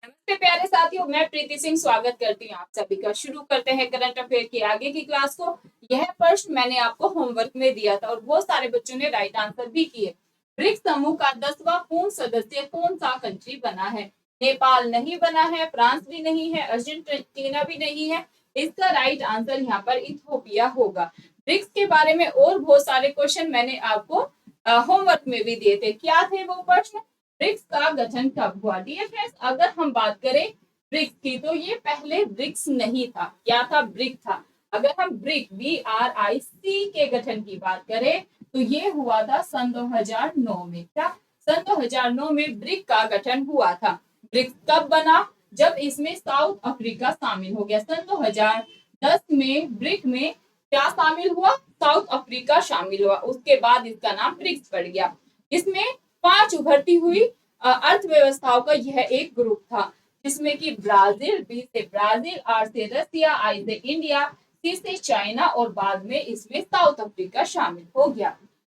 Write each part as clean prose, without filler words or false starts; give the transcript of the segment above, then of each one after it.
नमस्ते प्यारे साथियों, मैं प्रीति सिंह स्वागत करती हूँ आप सभी का। शुरू करते हैं करंट अफेयर की आगे की क्लास को। यह प्रश्न मैंने आपको होमवर्क में दिया था और बहुत सारे बच्चों ने राइट आंसर भी किए। ब्रिक्स समूह का 10वां पूर्ण सदस्य कौन सा कंट्री बना है? नेपाल नहीं बना है, फ्रांस भी नहीं है, अर्जेंटीना भी नहीं है। इसका राइट आंसर यहाँ पर इथियोपिया होगा। ब्रिक्स के बारे में और बहुत सारे क्वेश्चन मैंने आपको होमवर्क में भी दिए थे। क्या थे वो प्रश्न? ब्रिक्स का गठन कब हुआ? डियर फ्रेंड्स, अगर हम बात करें ब्रिक्स की तो ये पहले ब्रिक्स नहीं था। क्या था? ब्रिक था। अगर हम ब्रिक BRIC के गठन की बात करें तो ये हुआ था सन 2009 में। क्या? सन 2009 में ब्रिक का गठन हुआ था। ब्रिक्स कब बना? जब इसमें साउथ अफ्रीका शामिल हो गया। सन 2010 में ब्रिक में क्या शामिल हुआ? साउथ अफ्रीका शामिल हुआ। उसके बाद इसका नाम ब्रिक्स पड़ गया। इसमें 5 उभरती हुई अर्थव्यवस्थाओं का यह एक ग्रुप था, जिसमें कि ब्राजील, बी से ब्राजील, आर से रसिया, आई से इंडिया, सी से चाइना और बाद में इसमें साउथ अफ्रीका शामिल हो गया।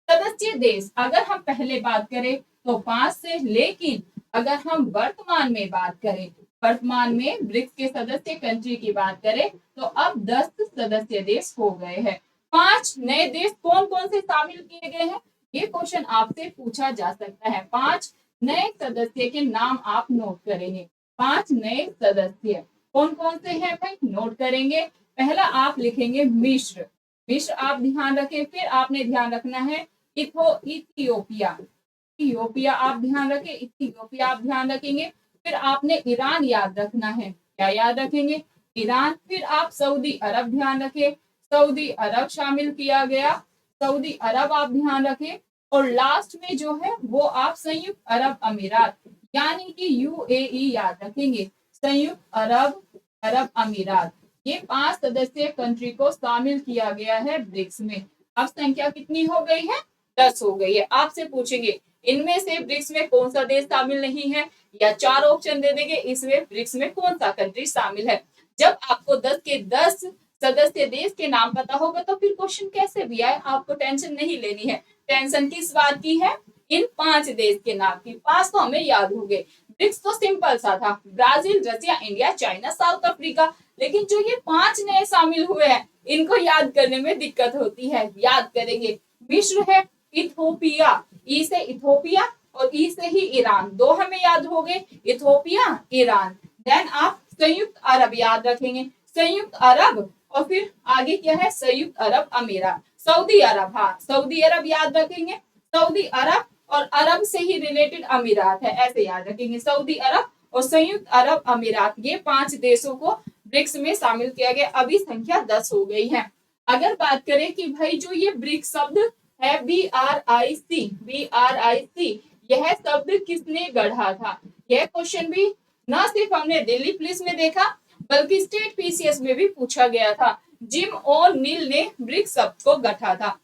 सदस्य देश अगर हम पहले बात करें तो 5 से, लेकिन अगर हम वर्तमान में बात करें, वर्तमान में ब्रिक्स के सदस्य कंट्री की बात करें तो अब 10 सदस्य देश हो गए हैं। 5 नए देश कौन कौन से शामिल किए गए हैं? ये क्वेश्चन आपसे पूछा जा सकता है। 5 नए सदस्य के नाम आप नोट करेंगे। 5 नए सदस्य कौन कौन से हैं भाई? नोट करेंगे। पहला आप लिखेंगे मिस्र। मिस्र आप ध्यान रखें। फिर आपने ध्यान रखना है इथियोपिया। इथियोपिया आप ध्यान रखें। इथियोपिया आप ध्यान रखेंगे। फिर आपने ईरान याद रखना है। क्या याद रखेंगे? ईरान। फिर आप सऊदी अरब ध्यान रखें। सऊदी अरब शामिल किया गया। सऊदी अरब आप ध्यान रखें। और लास्ट में जो है वो आप संयुक्त अरब अमीरात यानी कि UAE याद रखेंगे। संयुक्त अरब अरब अमीरात। ये 5 सदस्य कंट्री को शामिल किया गया है ब्रिक्स में। अब संख्या कितनी हो गई है? 10 हो गई है। आपसे पूछेंगे इनमें से ब्रिक्स में कौन सा देश शामिल नहीं है, या 4 ऑप्शन दे देंगे इसमें ब्रिक्स में कौन सा कंट्री शामिल है। जब आपको 10 के 10 सदस्य देश के नाम पता होगा तो फिर क्वेश्चन कैसे भी आए आपको टेंशन नहीं लेनी है। टेंशन किस बात की है? इन 5 देश के नाम की। 5 तो हमें याद हो गए। ब्रिक्स तो सिंपल सा था, ब्राजील, रसिया, इंडिया, चाइना, साउथ अफ्रीका। लेकिन जो ये 5 नए शामिल हुए हैं इनको याद करने में दिक्कत होती है। याद करेंगे। मिस्र है, इथियोपिया, ई से इथियोपिया और ई से ही ईरान। 2 हमें याद हो गए, इथियोपिया, ईरान। देन आप संयुक्त अरब याद रखेंगे। संयुक्त अरब और फिर आगे क्या है? संयुक्त अरब अमीरात। सऊदी अरब, हाँ सऊदी अरब याद रखेंगे। सऊदी अरब और अरब से ही रिलेटेड अमीरात है, ऐसे याद रखेंगे। सऊदी अरब और संयुक्त अरब अमीरात, ये 5 देशों को ब्रिक्स में शामिल किया गया। अभी संख्या 10 हो गई है। अगर बात करें कि भाई जो ये ब्रिक्स शब्द है BRIC, यह शब्द किसने गढ़ा था? यह क्वेश्चन भी न सिर्फ हमने दिल्ली पुलिस में देखा बल्कि स्टेट PCS में भी पूछा गया था। जिम ओ'नील ने ब्रिक्स शब्द को गढ़ा था।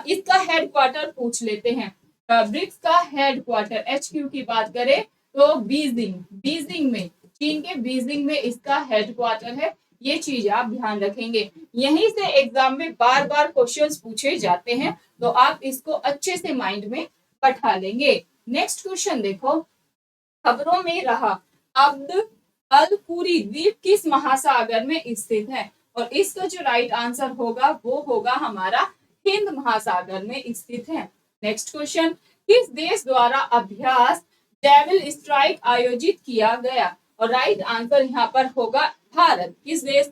इसका हेडक्वार्टर पूछ लेते हैं। ब्रिक्स का हेडक्वार्टर HQ की बात करें तो बीजिंग में, चीन के बीजिंग में इसका हेडक्वार्टर है। ये चीज आप ध्यान रखेंगे। यहीं से एग्जाम में बार बार क्वेश्चंस पूछे जाते हैं, तो आप इसको अच्छे से माइंड में बैठा लेंगे। नेक्स्ट क्वेश्चन देखो। खबरों में रहा अब्द अल पूरी द्वीप किस महासागर में स्थित है? और इसका जो राइट आंसर होगा वो होगा हमारा हिंद महासागर में स्थित है। Next question. किस देश द्वारा अभ्यास डेविल स्ट्राइक आयोजित किया गया? और राइट आंसर यहाँ पर होगा भारत। किस देश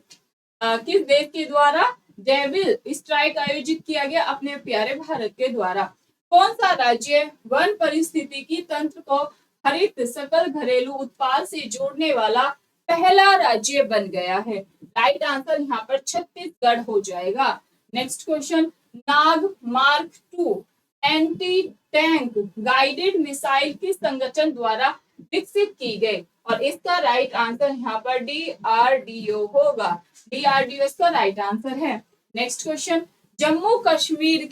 के द्वारा डेविल स्ट्राइक आयोजित किया गया? अपने प्यारे भारत के द्वारा। कौन सा राज्य वन परिस्थितिकी तंत्र को हरित सकल घरेलू उत्पाद से जोड़ने वाला पहला राज्य बन गया है? राइट आंसर यहाँ पर छत्तीसगढ़ हो जाएगा। Next question. Nag mark 2 anti tank guided missile किस संगठन द्वारा विकसित की गई? और इसका राइट आंसर यहाँ पर DRDO होगा। DRDO इसका राइट आंसर है। Next question. जम्मू कश्मीर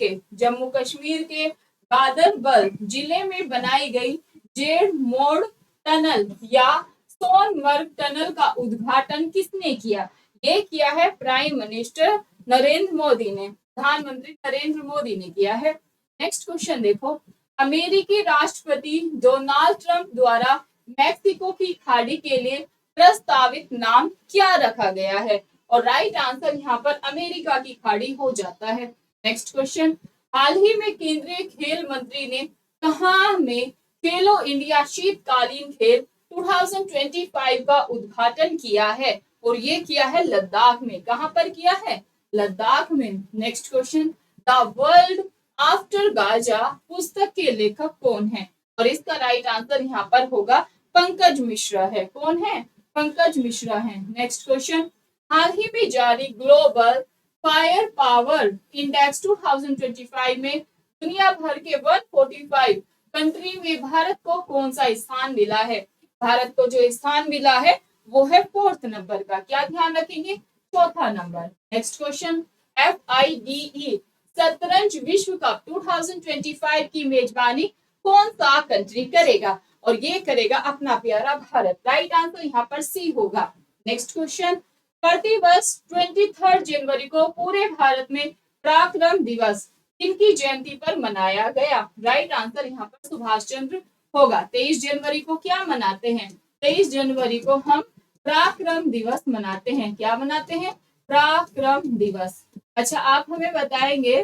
के गादरबल जिले में बनाई गई जेड मोड़ टनल या सोनमर्ग टनल का उद्घाटन किसने किया? ये किया है प्राइम मिनिस्टर नरेंद्र मोदी ने, प्रधानमंत्री नरेंद्र मोदी ने किया है। नेक्स्ट क्वेश्चन देखो। अमेरिकी राष्ट्रपति डोनाल्ड ट्रंप द्वारा मैक्सिको की खाड़ी के लिए प्रस्तावित नाम क्या रखा गया है? और राइट आंसर यहाँ पर अमेरिका की खाड़ी हो जाता है। नेक्स्ट क्वेश्चन, हाल ही में केंद्रीय खेल मंत्री ने कहाँ में खेलो इंडिया शीतकालीन खेल 2025 का उद्घाटन किया है? और ये किया है लद्दाख में। कहां पर किया है? लद्दाख में। Next question, the world after Gaza पुस्तक के लेखक कौन है? और इसका राइट आंसर यहाँ पर होगा पंकज मिश्रा है। कौन है? पंकज मिश्रा है। नेक्स्ट क्वेश्चन, हाल ही में जारी ग्लोबल फायर पावर इंडेक्स 2025 में दुनिया भर के 145 कंट्री में भारत को कौन सा स्थान मिला है? भारत को जो स्थान मिला है वो है 4th नंबर का। क्या ध्यान रखेंगे? 4था नंबर। नेक्स्ट क्वेश्चन, FIDE शतरंज विश्व कप 2025 की मेजबानी कौन सा कंट्री करेगा? और ये करेगा अपना प्यारा भारत। राइट आंसर यहाँ पर सी होगा। नेक्स्ट क्वेश्चन, प्रतिवर्ष 23 जनवरी को पूरे भारत में पराक्रम दिवस किनकी जयंती पर मनाया गया? राइट आंसर यहाँ पर सुभाष चंद्र होगा। 23 जनवरी को क्या मनाते हैं? 23 जनवरी को हम पराक्रम दिवस मनाते हैं। क्या मनाते हैं? पराक्रम दिवस। अच्छा, आप हमें बताएं कि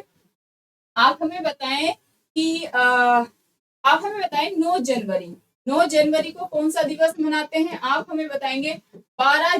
आप हमें बताएं 9 जनवरी 9 जनवरी को कौन सा दिवस मनाते हैं? आप हमें बताएंगे। 12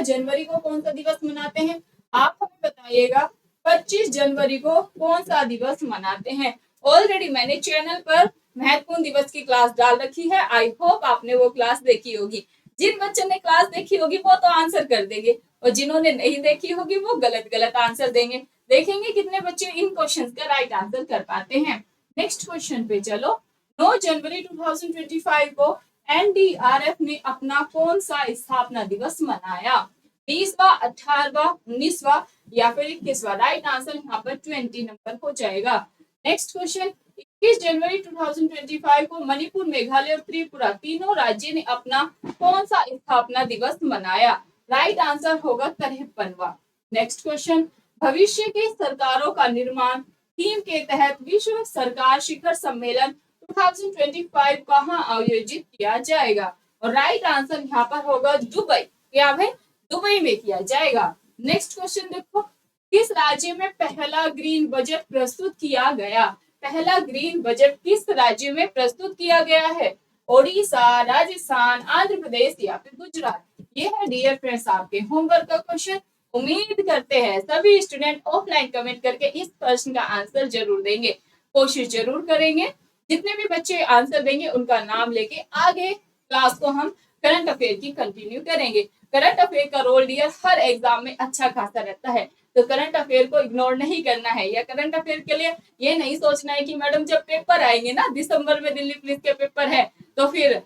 जनवरी को कौन सा दिवस मनाते हैं? आप हमें बताइएगा। 25 जनवरी को कौन सा दिवस मनाते हैं? ऑलरेडी मैंने चैनल पर महत्वपूर्ण दिवस की क्लास डाल रखी है। आई होप आपने वो क्लास देखी होगी। जिन बच्चों ने क्लास देखी होगी वो तो आंसर कर देंगे, और जिन्होंने नहीं देखी होगी वो गलत आंसर देंगे। देखेंगे कितने बच्चे इन क्वेश्चंस का राइट आंसर कर पाते हैं। नेक्स्ट क्वेश्चन पे चलो। 9 जनवरी 2025 को NDRF ने अपना कौन सा स्थापना दिवस मनाया? 20वां, 18वां, 19वां या फिर 21वां? राइट आंसर यहाँ पर 20 नंबर हो जाएगा। नेक्स्ट क्वेश्चन, 21 जनवरी 2025 को मणिपुर, मेघालय और त्रिपुरा तीनों राज्य ने अपना कौन सा स्थापना दिवस मनाया? राइट आंसर होगा 53वां। नेक्स्ट क्वेश्चन, भविष्य की सरकारों का निर्माण थीम के तहत विश्व सरकार शिखर सम्मेलन 2025 कहाँ आयोजित किया जाएगा? और राइट आंसर यहाँ पर होगा दुबई। क्या भाई? दुबई में किया जाएगा। नेक्स्ट क्वेश्चन देखो, किस राज्य में पहला ग्रीन बजट प्रस्तुत किया गया? पहला ग्रीन बजट किस राज्य में प्रस्तुत किया गया है? ओडिशा, राजस्थान, आंध्र प्रदेश या फिर गुजरात? ये है डियर फ्रेंड्स आपके होमवर्क का क्वेश्चन। उम्मीद करते हैं सभी स्टूडेंट ऑफलाइन कमेंट करके इस प्रश्न का आंसर जरूर देंगे। कोशिश जरूर करेंगे। जितने भी बच्चे आंसर देंगे उनका नाम लेके आगे क्लास को हम करंट अफेयर की कंटिन्यू करेंगे। करंट अफेयर का रोल डियर हर एग्जाम में अच्छा खासा रहता है, तो करंट अफेयर को इग्नोर नहीं करना है। या करंट अफेयर के लिए ये नहीं सोचना है कि मैडम जब पेपर आएंगे ना, दिसंबर में दिल्ली पुलिस के पेपर है, तो फिर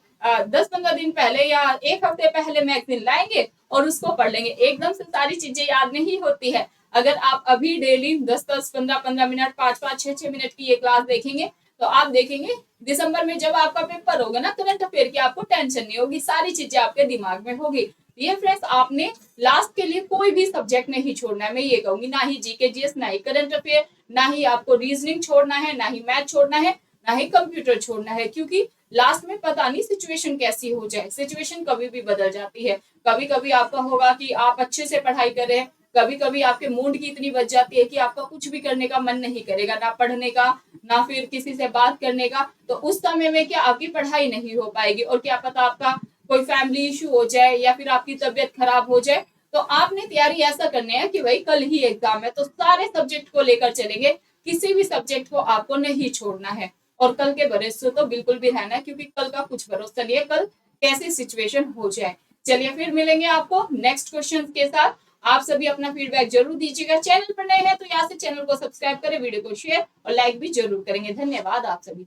10-15 दिन पहले या एक हफ्ते पहले मैगजीन लाएंगे और उसको पढ़ लेंगे। एकदम से सारी चीजें याद नहीं होती है। अगर आप अभी डेली 10-10, 15-15 मिनट, 5-5, 6-6 मिनट की ये क्लास देखेंगे तो आप देखेंगे दिसंबर में जब आपका पेपर होगा ना करंट अफेयर की, आपको टेंशन नहीं होगी, सारी चीजें आपके दिमाग में होगी। ये फ्रेंड्स, आपने लास्ट के लिए कोई भी सब्जेक्ट नहीं छोड़ना है। मैं ये कहूंगी, ना ही जीके जीएस, ना ही करंट अफेयर, ना ही आपको रीजनिंग छोड़ना है, ना ही मैथ छोड़ना है, ना ही कंप्यूटर छोड़ना है, क्योंकि लास्ट में पता नहीं सिचुएशन कैसी हो जाए। सिचुएशन कभी भी बदल जाती है। कभी कभी आपका होगा कि आप अच्छे से पढ़ाई कर रहे हैं, कभी कभी आपके मूड की इतनी बच जाती है कि आपका कुछ भी करने का मन नहीं करेगा, ना पढ़ने का, ना फिर किसी से बात करने का। तो उस समय में क्या आपकी पढ़ाई नहीं हो पाएगी, और क्या पता आपका कोई फैमिली इशू हो जाए या फिर आपकी तबीयत खराब हो जाए। तो आपने तैयारी ऐसा करनी है कि भाई कल ही एग्जाम है, तो सारे सब्जेक्ट को लेकर चलेंगे, किसी भी सब्जेक्ट को आपको नहीं छोड़ना है। और कल के भरोसे तो बिल्कुल भी रहना है, क्योंकि कल का कुछ भरोसा नहीं है, कल कैसी सिचुएशन हो जाए। चलिए फिर मिलेंगे आपको नेक्स्ट क्वेश्चन के साथ। आप सभी अपना फीडबैक जरूर दीजिएगा। चैनल पर नए हैं तो यहाँ से चैनल को सब्सक्राइब करें, वीडियो को शेयर और लाइक भी जरूर करेंगे। धन्यवाद आप सभी।